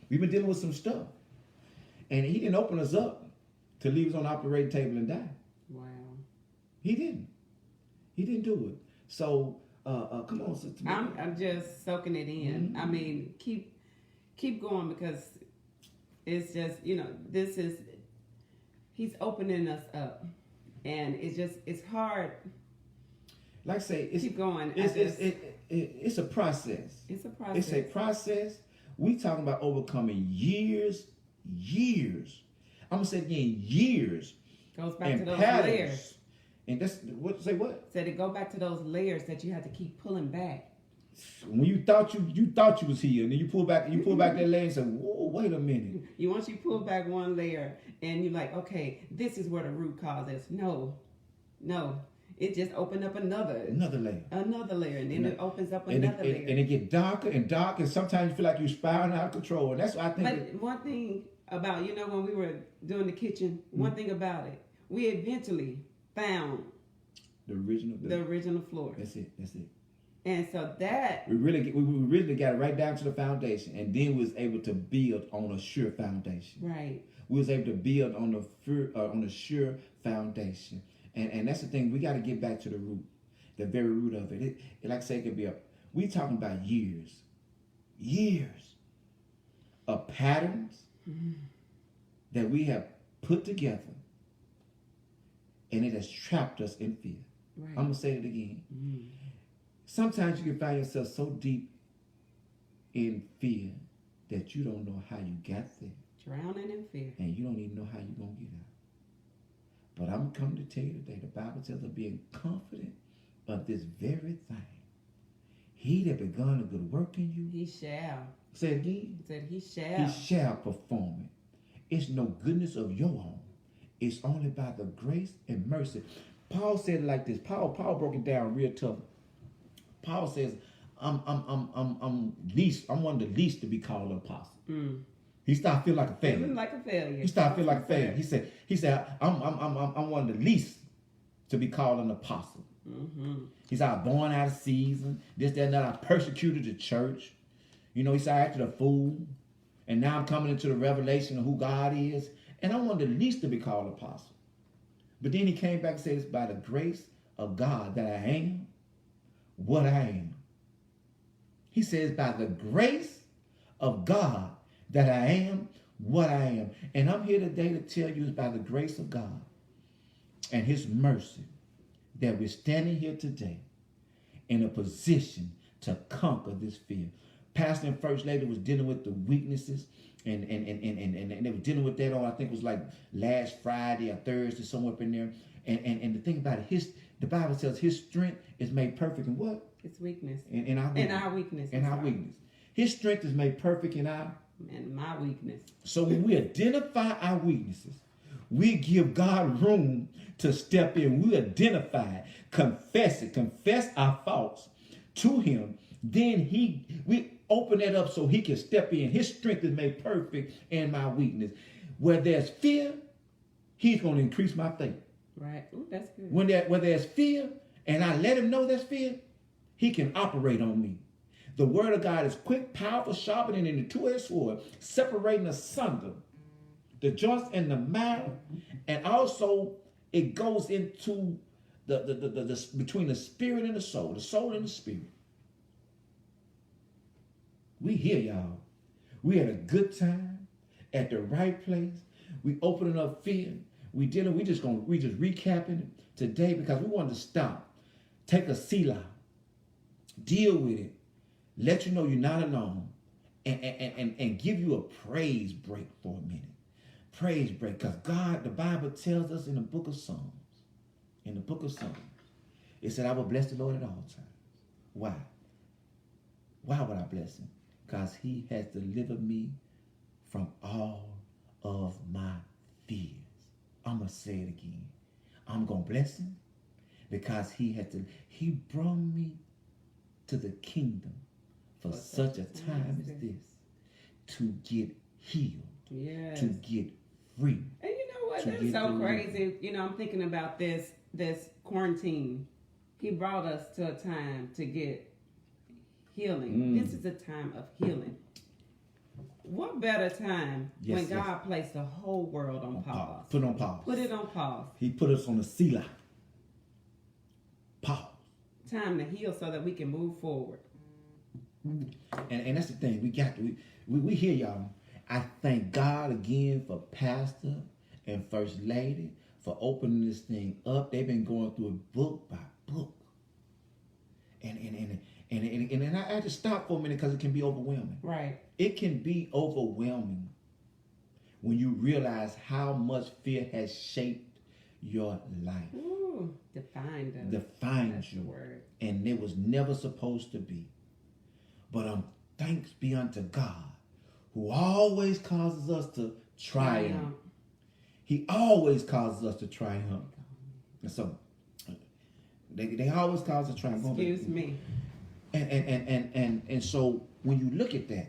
We've been dealing with some stuff. And he didn't open us up to leave us on the operating table and die. Wow. He didn't. He didn't do it. So, come on, Sister Tamicka. I'm just soaking it in. Mm-hmm. I mean, keep going, because it's just, he's opening us up. And it's hard. Like I say, keep going. It's a process. It's a process. We talking about overcoming years. I'm going to say it again, years. Goes back to those layers. And that's, what? Said it go back to those layers that you had to keep pulling back. When you thought you was here, and then you pull back that layer and say, whoa, wait a minute. Once you pull back one layer and you're like, okay, this is where the root cause is. No. It just opened up another layer. And then it opens up another layer. And it get darker and darker, and sometimes you feel like you're spiraling out of control. And that's what I think. But one thing about, when we were doing the kitchen, one thing about it, we eventually found the original floor. That's it. And so that we really got it right down to the foundation, and then we was able to build on a sure foundation. Right. We was able to build on a sure foundation, and that's the thing. We got to get back to the root, the very root of it. It like I say, it could be we talking about years of patterns that we have put together, and it has trapped us in fear. Right. I'm gonna say it again. Sometimes you can find yourself so deep in fear that you don't know how you got there. Drowning in fear. And you don't even know how you're going to get out. But I'm coming to tell you today, the Bible tells us being confident of this very thing. He that begun a good work in you. He shall. Say it again. He said he shall. He shall perform it. It's no goodness of your own. It's only by the grace and mercy. Paul said it like this. Paul broke it down real tough. Paul says, I'm one of the least to be called an apostle. He started feeling like a failure. He started feeling like a failure. He said, I'm one of the least to be called an apostle. He said, I'm born out of season. This, that, and that. I persecuted the church. He said, I acted a fool. And now I'm coming into the revelation of who God is. And I'm one of the least to be called an apostle. But then he came back and said, it's by the grace of God that I am what I am. He says, by the grace of God that I am what I am. And I'm here today to tell you it's by the grace of God and his mercy that we're standing here today in a position to conquer this fear. Pastor and First Lady was dealing with the weaknesses and they were dealing with that on, I think it was like last Friday or Thursday, somewhere up in there. And the thing about it, the Bible tells his strength is made perfect in what? It's weakness. In our weakness. In our weakness. His strength is made perfect in my weakness. So when we identify our weaknesses, we give God room to step in. We identify it, confess our faults to him. Then we open that up so he can step in. His strength is made perfect in my weakness. Where there's fear, he's going to increase my faith. Right. Ooh, that's good. Where there's fear, and I let him know there's fear, he can operate on me. The word of God is quick, powerful, sharper than any two-edged sword, separating asunder the joints and the marrow, and also it goes into the between the spirit and the soul and the spirit. We here, y'all. We had a good time at the right place. We opening up fear. We just recapping it today because we wanted to stop, take a selah, deal with it, let you know you're not alone, and give you a praise break for a minute. Praise break, because God, the Bible tells us in the book of Psalms, it said, I will bless the Lord at all times. Why? Why would I bless him? Because he has delivered me from all of my fears. I'm going to say it again. I'm going to bless him because he brought me to the kingdom for such a time as this to get healed, to get free. And you know what? That's so crazy. I'm thinking about this quarantine. He brought us to a time to get healing. This is a time of healing. What better time when God placed the whole world on pause? Put it on pause. Put it on pause. He put us on the selah. Pause. Time to heal so that we can move forward. And that's the thing. We hear y'all. I thank God again for Pastor and First Lady for opening this thing up. They've been going through it book by book. And I had to stop for a minute because it can be overwhelming. Right. It can be overwhelming when you realize how much fear has shaped your life. Ooh, defined us. Defined you. The word. And it was never supposed to be. But thanks be unto God, who always causes us to triumph. He always causes us to triumph. And so, they always cause us to triumph. Excuse me. And so when you look at that,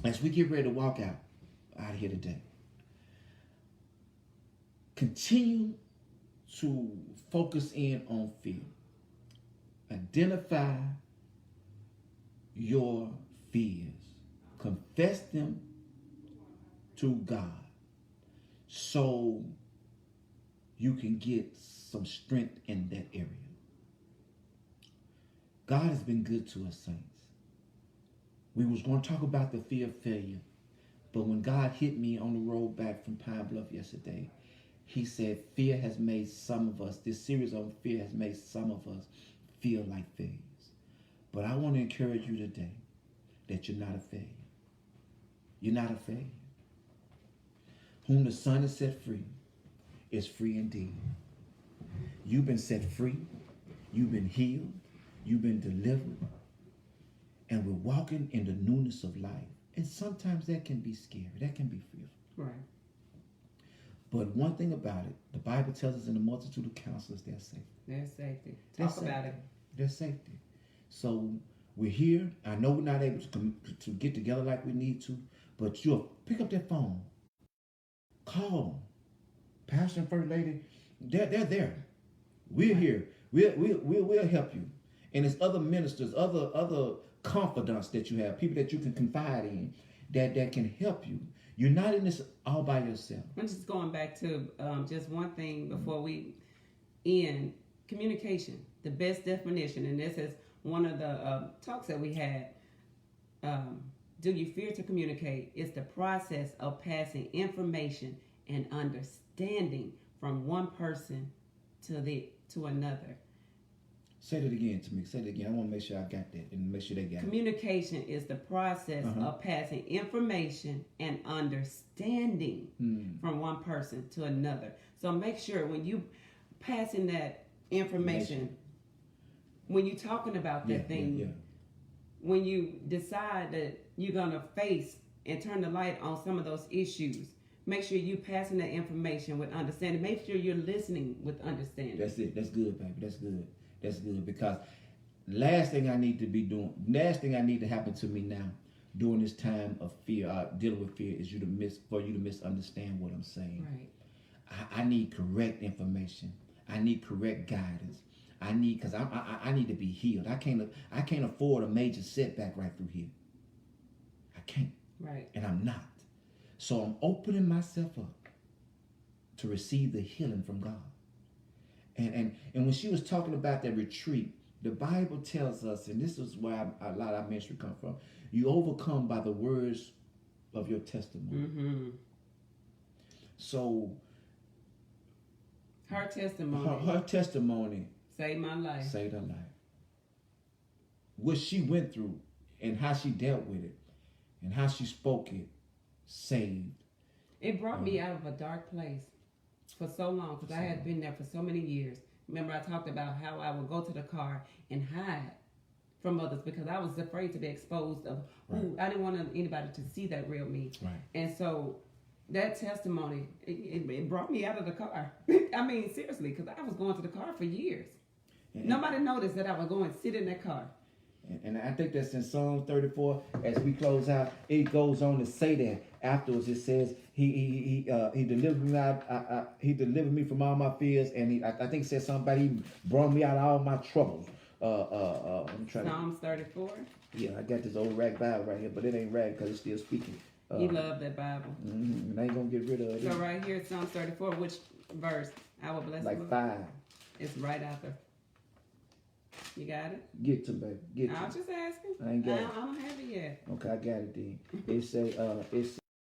as we get ready to walk out out of here today. Continue to focus in on fear. Identify your fears. Confess them to God so you can get some strength in that area. God has been good to us, saints. We was going to talk about the fear of failure, but when God hit me on the road back from Pine Bluff yesterday, he said, fear has made some of us, this series on fear has made some of us feel like failures. But I want to encourage you today that you're not a failure. You're not a failure. Whom the Son has set free is free indeed. You've been set free. You've been healed. You've been delivered. And we're walking in the newness of life. And sometimes that can be scary. That can be fearful. Right. But one thing about it, the Bible tells us in the multitude of counselors, there's safety. There's safety. Talk about it. There's safety. So we're here. I know we're not able to get together like we need to, but you'll pick up that phone. Call Pastor and First Lady. They're there. We're here. We'll help you. And there's other ministers, other confidants that you have, people that you can confide in, that can help you. You're not in this all by yourself. I'm just going back to just one thing before we end. Communication, the best definition, and this is one of the talks that we had. Do you fear to communicate? It's the process of passing information and understanding from one person to another. Say that again to me. Say it again. I want to make sure I got that and make sure they got it. Communication is the process of passing information and understanding from one person to another. So make sure when you passing that information, when you're talking about that thing, when you decide that you're going to face and turn the light on some of those issues, make sure you're passing that information with understanding. Make sure you're listening with understanding. That's it. That's good, baby. That's good. That's good, because last thing I need to happen to me now during this time of fear, dealing with fear, is for you to misunderstand what I'm saying. Right. I need correct information. I need correct guidance. I need to be healed. I can't afford a major setback right through here. I can't. Right. And I'm not. So I'm opening myself up to receive the healing from God. And when she was talking about that retreat, the Bible tells us, and this is where a lot of our ministry come from, you overcome by the words of your testimony. Mm-hmm. So her testimony saved my life. Saved her life. What she went through and how she dealt with it and how she spoke it saved. It brought me out of a dark place for so long, because I had been there for so many years. Remember, I talked about how I would go to the car and hide from others because I was afraid to be exposed of who I didn't want anybody to see that real me. Right. And so that testimony, it brought me out of the car. I mean, seriously, because I was going to the car for years. Nobody noticed that I would go and sit in that car. And I think that's in Psalm 34. As we close out, it goes on to say that afterwards. It says he delivered me out. He delivered me from all my fears, and I think it says something about he brought me out of all my troubles. Psalms 34. Yeah, I got this old rag Bible right here, but it ain't rag because it's still speaking. You love that Bible. And I ain't gonna get rid of it. So right here, Psalms 34. Which verse? I will bless like the Lord. 5. It's right after. You got it? Get to, baby. Get to. I was just asking. I ain't got it. I don't have it yet. Okay, I got it then. It says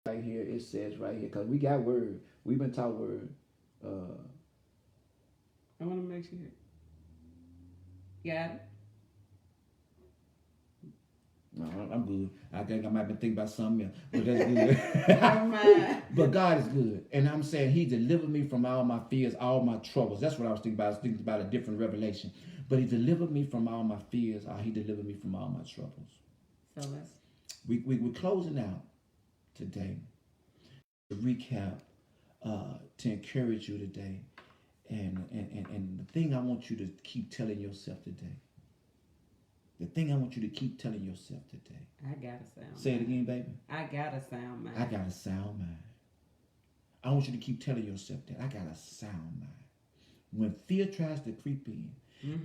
right here. It says right here, because we got word. We've been taught word. I want to make sure. Got it? No, I'm good. I think I might have been thinking about something else, but that's good. Never mind. But God is good. And I'm saying he delivered me from all my fears, all my troubles. That's what I was thinking about. I was thinking about a different revelation. But he delivered me from all my fears. He delivered me from all my troubles. So let's... We're closing out today to recap, to encourage you today. And the thing I want you to keep telling yourself today, The thing I want you to keep telling yourself today. I got a sound. Say it again, baby. I got a sound mind. I got a sound mind. I want you to keep telling yourself that. I got a sound mind. When fear tries to creep in,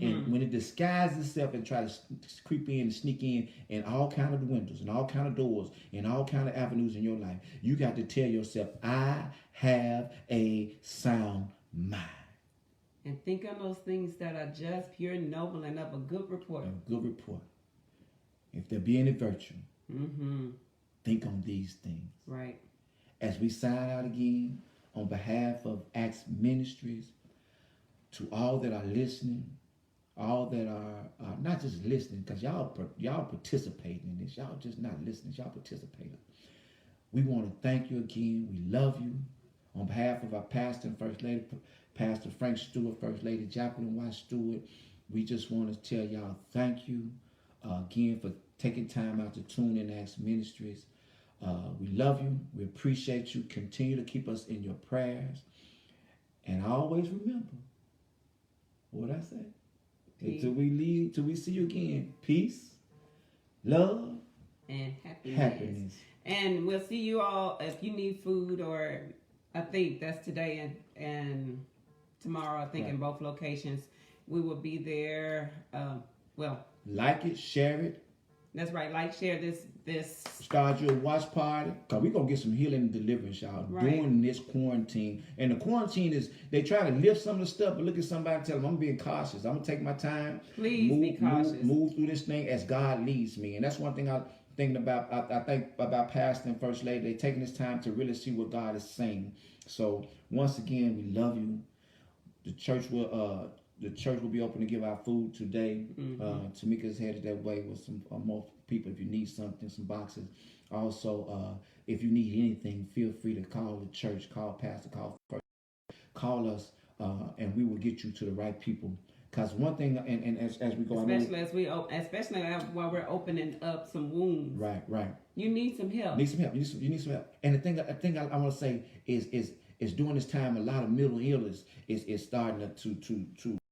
and when it disguises itself and tries to creep in and sneak in all kind of windows and all kind of doors and all kind of avenues in your life, you got to tell yourself, I have a sound mind. And think on those things that are just, pure, noble, and of a good report. A good report. If there be any virtue, think on these things. Right. As we sign out again, on behalf of Acts Ministries, to all that are listening, all that are not just listening, because y'all participating in this. Y'all just not listening. Y'all participating. We want to thank you again. We love you. On behalf of our pastor and First Lady, Pastor Frank Stewart, First Lady Jacqueline White Stewart, we just want to tell y'all thank you again for taking time out to tune in Acts Ministries. We love you. We appreciate you. Continue to keep us in your prayers. And always remember, what I say? Until we leave, till we see you again. Peace, love, and happiness. And we'll see you all if you need food, or I think that's today and tomorrow, I think, in both locations. We will be there. Like it, share it. That's right. Like, share this. Start your watch party. Because we're going to get some healing and deliverance, y'all, during this quarantine. And the quarantine is, they try to lift some of the stuff, but look at somebody and tell them, I'm being cautious. I'm going to take my time. Please be cautious. Move through this thing as God leads me. And that's one thing I'm thinking about. I think about Pastor and First Lady. They're taking this time to really see what God is saying. So, once again, we love you. The church will be open to give out food today. Tamicka's headed that way with some more people. If you need something, some boxes. Also, if you need anything, feel free to call the church, call Pastor, call us, and we will get you to the right people. Because one thing, and as we go, especially while we're opening up some wounds. Right. You need some help. You need some help. And the thing I want to say is during this time, a lot of mental illness is starting to